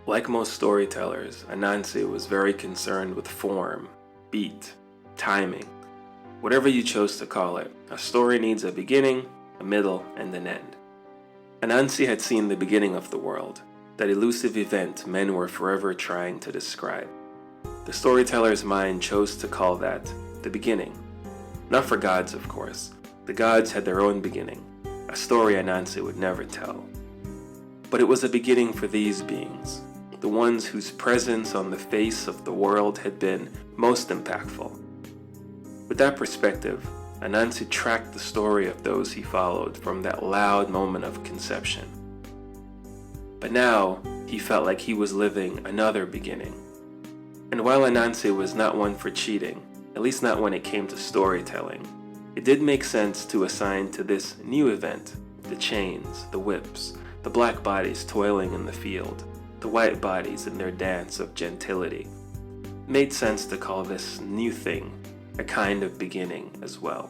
Like most storytellers, Anansi was very concerned with form, beat, timing. Whatever you chose to call it, a story needs a beginning, a middle, and an end. Anansi had seen the beginning of the world, that elusive event men were forever trying to describe. The storyteller's mind chose to call that the beginning. Not for gods, of course. The gods had their own beginning, a story Anansi would never tell. But it was a beginning for these beings, the ones whose presence on the face of the world had been most impactful. With that perspective, Anansi tracked the story of those he followed from that loud moment of conception. But now, he felt like he was living another beginning. And while Anansi was not one for cheating, at least not when it came to storytelling, it did make sense to assign to this new event the chains, the whips, the black bodies toiling in the field, the white bodies in their dance of gentility. It made sense to call this new thing a kind of beginning as well.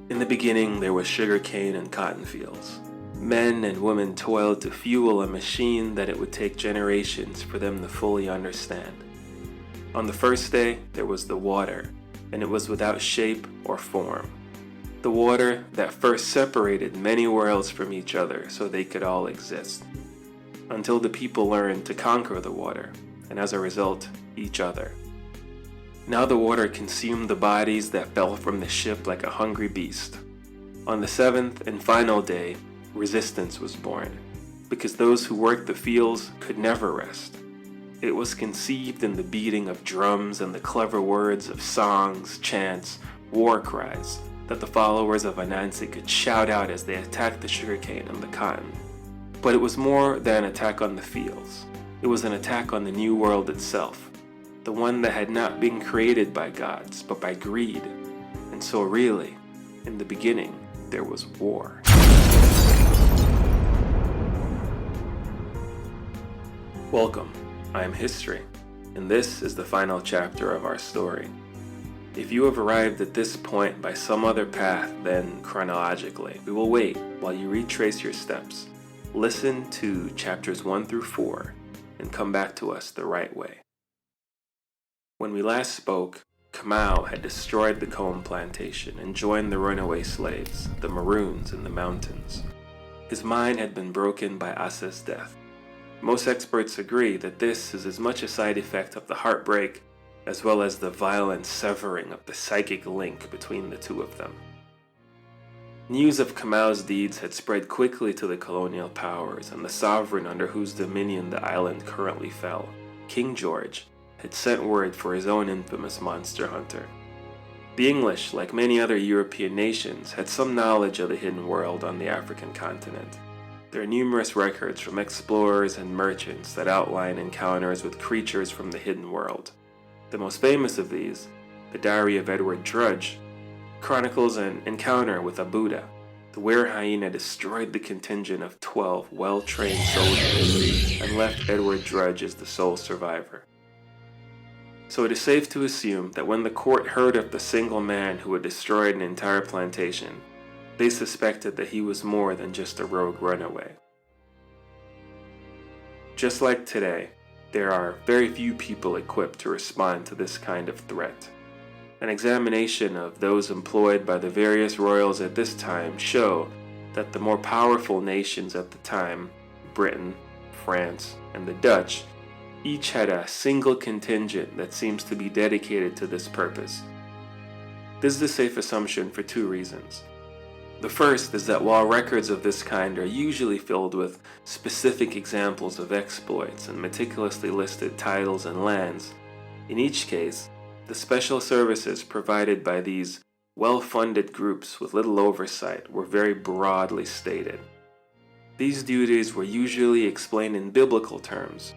In the beginning, there was sugarcane and cotton fields. Men and women toiled to fuel a machine that it would take generations for them to fully understand. On the first day, there was the water, and it was without shape or form. The water that first separated many worlds from each other so they could all exist. Until the people learned to conquer the water, and as a result, each other. Now the water consumed the bodies that fell from the ship like a hungry beast. On the seventh and final day, resistance was born, because those who worked the fields could never rest. It was conceived in the beating of drums and the clever words of songs, chants, war cries that the followers of Anansi could shout out as they attacked the sugarcane and the cotton. But it was more than an attack on the fields. It was an attack on the new world itself, the one that had not been created by gods, but by greed. And so really, in the beginning, there was war. Welcome, I am History, and this is the final chapter of our story. If you have arrived at this point by some other path than chronologically, we will wait while you retrace your steps. Listen to chapters 1 through 4 and come back to us the right way. When we last spoke, Kamau had destroyed the comb plantation and joined the runaway slaves, the Maroons in the mountains. His mind had been broken by Asa's death. Most experts agree that this is as much a side effect of the heartbreak as well as the violent severing of the psychic link between the two of them. News of Kamau's deeds had spread quickly to the colonial powers, and the sovereign under whose dominion the island currently fell, King George, had sent word for his own infamous monster hunter. The English, like many other European nations, had some knowledge of the hidden world on the African continent. There are numerous records from explorers and merchants that outline encounters with creatures from the hidden world. The most famous of these, the Diary of Edward Drudge, chronicles an encounter with a Buddha. The were-hyena destroyed the contingent of 12 well-trained soldiers and left Edward Drudge as the sole survivor. So it is safe to assume that when the court heard of the single man who had destroyed an entire plantation, they suspected that he was more than just a rogue runaway. Just like today, there are very few people equipped to respond to this kind of threat. An examination of those employed by the various royals at this time show that the more powerful nations at the time, Britain, France, and the Dutch, each had a single contingent that seems to be dedicated to this purpose. This is a safe assumption for two reasons. The first is that while records of this kind are usually filled with specific examples of exploits and meticulously listed titles and lands, in each case, the special services provided by these well-funded groups with little oversight were very broadly stated. These duties were usually explained in biblical terms.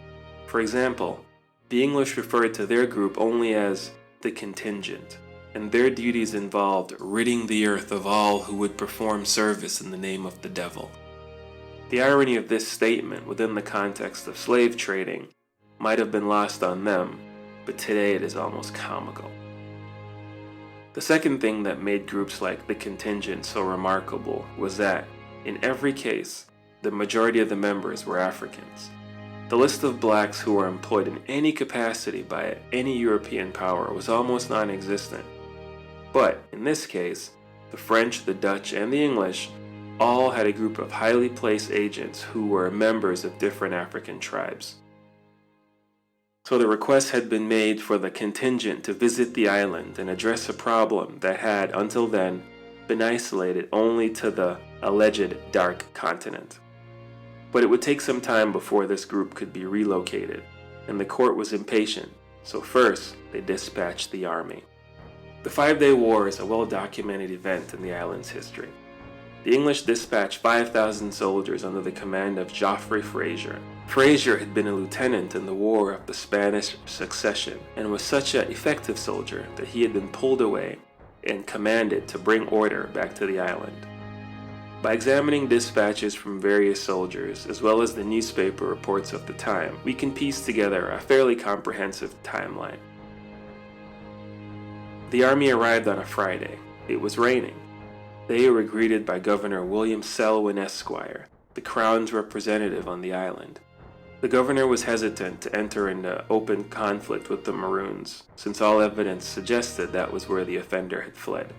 For example, the English referred to their group only as the contingent, and their duties involved ridding the earth of all who would perform service in the name of the devil. The irony of this statement within the context of slave trading might have been lost on them, but today it is almost comical. The second thing that made groups like the contingent so remarkable was that, in every case, The majority of the members were Africans. The list of blacks who were employed in any capacity by any European power was almost non-existent. But in this case, the French, the Dutch, and the English all had a group of highly placed agents who were members of different African tribes. So the request had been made for the contingent to visit the island and address a problem that had, until then, been isolated only to the alleged Dark Continent. But it would take some time before this group could be relocated, and the court was impatient, so first they dispatched the army. The 5-Day War is a well-documented event in the island's history. The English dispatched 5,000 soldiers under the command of Geoffrey Fraser. Fraser had been a lieutenant in the War of the Spanish Succession and was such an effective soldier that he had been pulled away and commanded to bring order back to the island. By examining dispatches from various soldiers, as well as the newspaper reports of the time, we can piece together a fairly comprehensive timeline. The army arrived on a Friday. It was raining. They were greeted by Governor William Selwyn Esquire, the Crown's representative on the island. The governor was hesitant to enter into open conflict with the Maroons, since all evidence suggested that was where the offender had fled.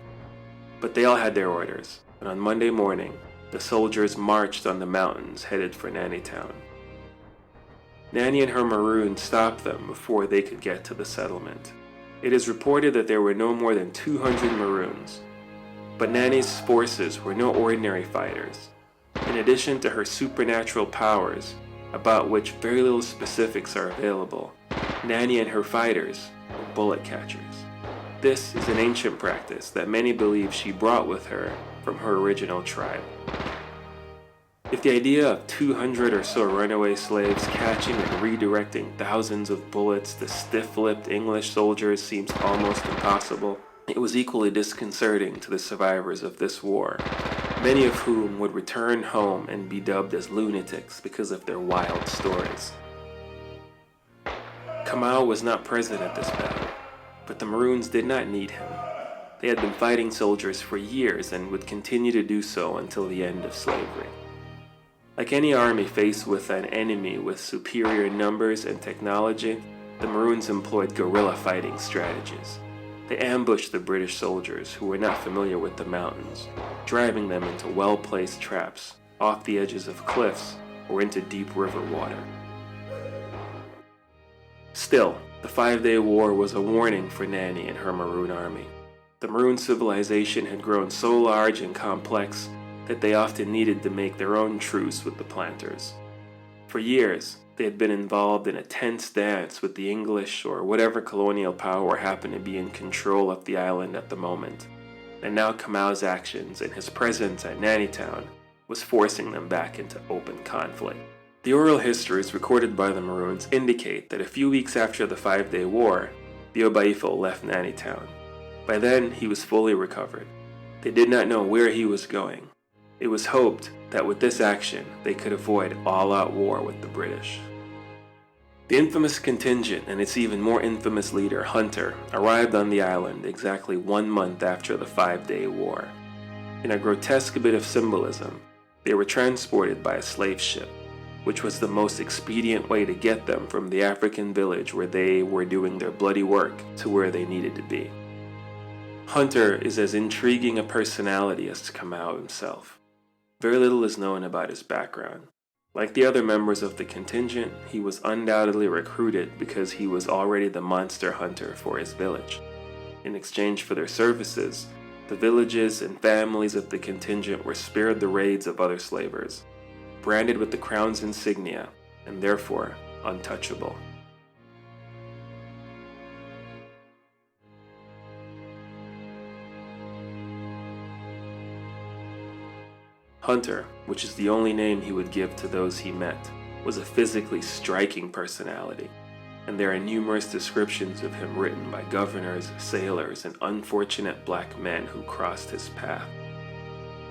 But they all had their orders, and on Monday morning, the soldiers marched on the mountains headed for Nannytown. Nanny and her Maroons stopped them before they could get to the settlement. It is reported that there were no more than 200 Maroons, but Nanny's forces were no ordinary fighters. In addition to her supernatural powers, about which very little specifics are available, Nanny and her fighters were bullet catchers. This is an ancient practice that many believe she brought with her from her original tribe. If the idea of 200 or so runaway slaves catching and redirecting thousands of bullets to stiff-lipped English soldiers seems almost impossible, it was equally disconcerting to the survivors of this war, many of whom would return home and be dubbed as lunatics because of their wild stories. Kamau was not present at this battle, but the Maroons did not need him. They had been fighting soldiers for years and would continue to do so until the end of slavery. Like any army faced with an enemy with superior numbers and technology, the Maroons employed guerrilla fighting strategies. They ambushed the British soldiers who were not familiar with the mountains, driving them into well-placed traps, off the edges of cliffs, or into deep river water. Still, the 5-Day War was a warning for Nanny and her Maroon army. The Maroon civilization had grown so large and complex that they often needed to make their own truce with the planters. For years, they had been involved in a tense dance with the English or whatever colonial power happened to be in control of the island at the moment, and now Kamau's actions and his presence at Nannytown was forcing them back into open conflict. The oral histories recorded by the Maroons indicate that a few weeks after the 5-Day War, the Obaifo left Nannytown. By then, he was fully recovered. They did not know where he was going. It was hoped that with this action, they could avoid all-out war with the British. The infamous contingent and its even more infamous leader, Hunter, arrived on the island exactly 1 month after the 5-Day War. In a grotesque bit of symbolism, they were transported by a slave ship, which was the most expedient way to get them from the African village where they were doing their bloody work to where they needed to be. Hunter is as intriguing a personality as Kamau himself. Very little is known about his background. Like the other members of the contingent, he was undoubtedly recruited because he was already the monster hunter for his village. In exchange for their services, the villages and families of the contingent were spared the raids of other slavers, branded with the crown's insignia, and therefore untouchable. Hunter, which is the only name he would give to those he met, was a physically striking personality, and there are numerous descriptions of him written by governors, sailors, and unfortunate black men who crossed his path.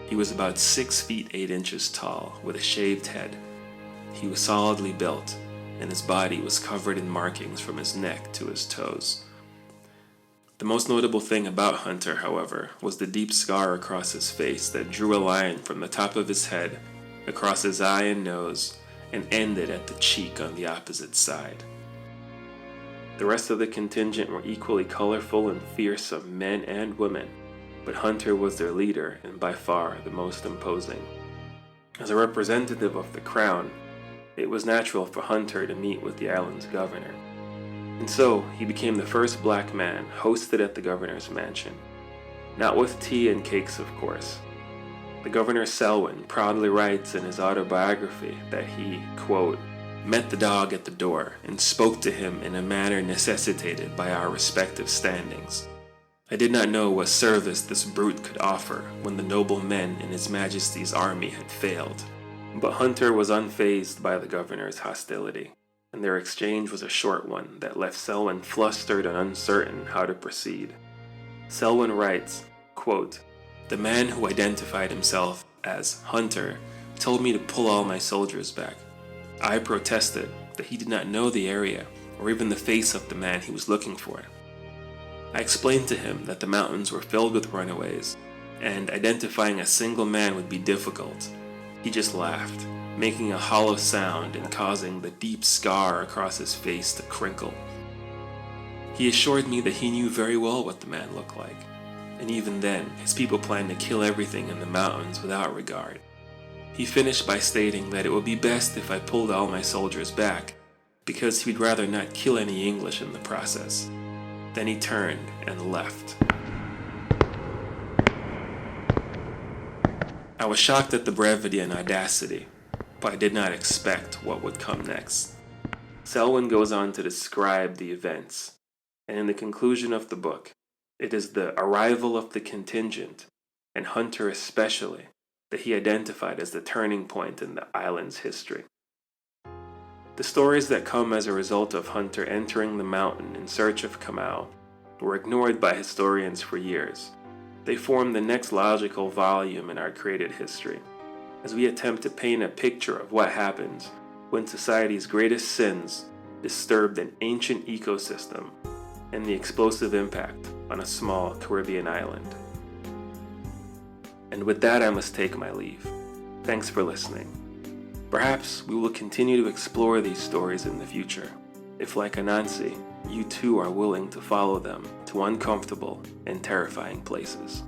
He was about 6 feet 8 inches tall, with a shaved head. He was solidly built, and his body was covered in markings from his neck to his toes. The most notable thing about Hunter, however, was the deep scar across his face that drew a line from the top of his head across his eye and nose, and ended at the cheek on the opposite side. The rest of the contingent were equally colorful and fearsome men and women, but Hunter was their leader and by far the most imposing. As a representative of the crown, it was natural for Hunter to meet with the island's governor. And so, he became the first black man hosted at the governor's mansion. Not with tea and cakes, of course. The Governor Selwyn proudly writes in his autobiography that he, quote, met the dog at the door and spoke to him in a manner necessitated by our respective standings. I did not know what service this brute could offer when the noble men in His Majesty's army had failed. But Hunter was unfazed by the governor's hostility, and their exchange was a short one that left Selwyn flustered and uncertain how to proceed. Selwyn writes, quote, the man who identified himself as Hunter told me to pull all my soldiers back. I protested that he did not know the area or even the face of the man he was looking for. I explained to him that the mountains were filled with runaways, and identifying a single man would be difficult. He just laughed, making a hollow sound and causing the deep scar across his face to crinkle. He assured me that he knew very well what the man looked like, and even then, his people planned to kill everything in the mountains without regard. He finished by stating that it would be best if I pulled all my soldiers back, because he'd rather not kill any English in the process. Then he turned and left. I was shocked at the brevity and audacity, but I did not expect what would come next. Selwyn goes on to describe the events, and in the conclusion of the book, it is the arrival of the contingent, and Hunter especially, that he identified as the turning point in the island's history. The stories that come as a result of Hunter entering the mountain in search of Kamau were ignored by historians for years. They form the next logical volume in our created history, as we attempt to paint a picture of what happens when society's greatest sins disturbed an ancient ecosystem and the explosive impact on a small Caribbean island. And with that, I must take my leave. Thanks for listening. Perhaps we will continue to explore these stories in the future, if like Anansi, you too are willing to follow them to uncomfortable and terrifying places.